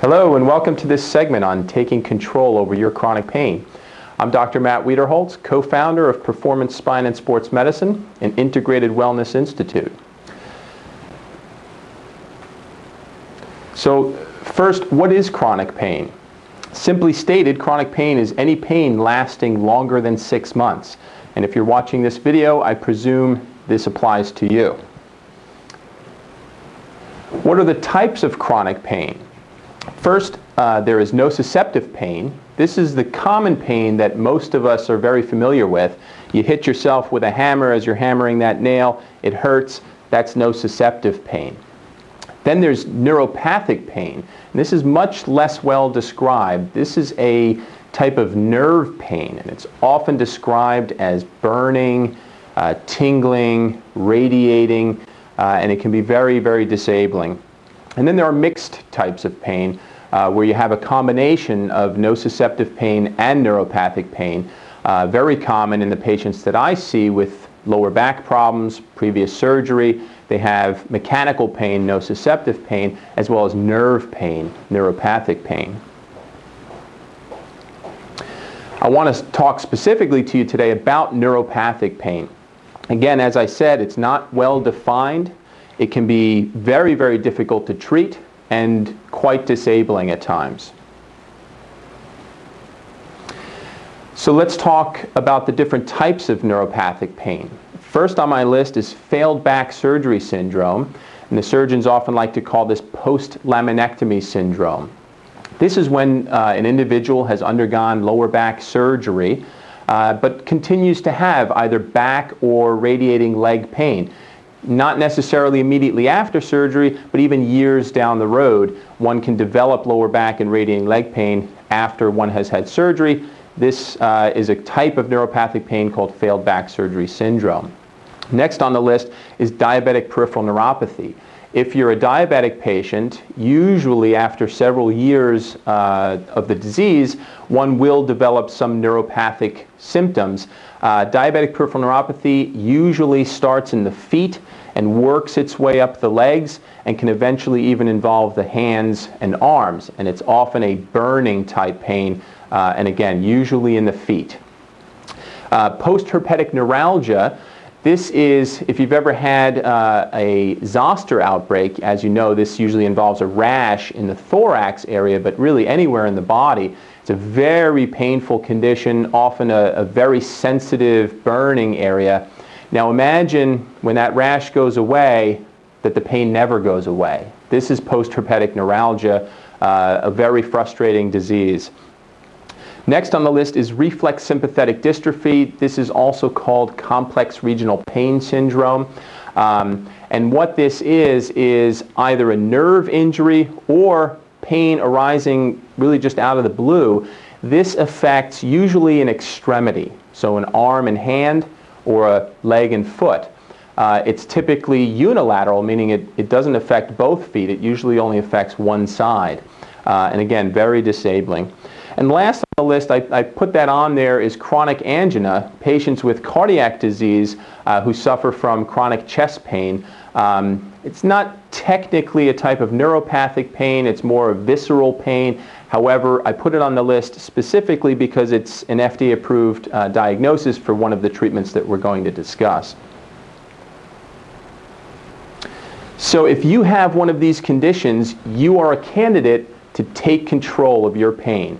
Hello and welcome to this segment on taking control over your chronic pain. I'm Dr. Matt Wiederholz, co-founder of Performance Spine and Sports Medicine, an integrated wellness institute. So first, what is chronic pain? Simply stated, chronic pain is any pain lasting longer than 6 months. And if you're watching this video, I presume this applies to you. What are the types of chronic pain? First, there is nociceptive pain. This is the common pain that most of us are very familiar with. You hit yourself with a hammer as you're hammering that nail. It hurts. That's nociceptive pain. Then there's neuropathic pain. And this is much less well described. This is a type of nerve pain, and it's often described as burning, tingling, radiating, and it can be very, very disabling. And then there are mixed types of pain where you have a combination of nociceptive pain and neuropathic pain, very common in the patients that I see with lower back problems, previous surgery. They have mechanical pain, nociceptive pain, as well as nerve pain, neuropathic pain. I want to talk specifically to you today about neuropathic pain. Again, as I said, it's not well defined. It can be very, very difficult to treat and quite disabling at times. So let's talk about the different types of neuropathic pain. First on my list is failed back surgery syndrome, and the surgeons often like to call this post-laminectomy syndrome. This is when an individual has undergone lower back surgery but continues to have either back or radiating leg pain. Not necessarily immediately after surgery, but even years down the road, one can develop lower back and radiating leg pain after one has had surgery. This is a type of neuropathic pain called failed back surgery syndrome. Next on the list is diabetic peripheral neuropathy. If you're a diabetic patient, usually after several years of the disease, one will develop some neuropathic symptoms. Diabetic peripheral neuropathy usually starts in the feet and works its way up the legs and can eventually even involve the hands and arms. And it's often a burning type pain, and again, usually in the feet. Post-herpetic neuralgia. This is, if you've ever had a zoster outbreak, as you know, this usually involves a rash in the thorax area, but really anywhere in the body. It's a very painful condition, often a very sensitive burning area. Now imagine when that rash goes away, that the pain never goes away. This is post-herpetic neuralgia, a very frustrating disease. Next on the list is reflex sympathetic dystrophy. This is also called complex regional pain syndrome. And what this is either a nerve injury or pain arising really just out of the blue. This affects usually an extremity, so an arm and hand or a leg and foot. It's typically unilateral, meaning it doesn't affect both feet. It usually only affects one side. And again, very disabling. And last on the list, I put that on there, is chronic angina, patients with cardiac disease who suffer from chronic chest pain. It's not technically a type of neuropathic pain, it's more of visceral pain. However, I put it on the list specifically because it's an FDA-approved diagnosis for one of the treatments that we're going to discuss. So if you have one of these conditions, you are a candidate to take control of your pain.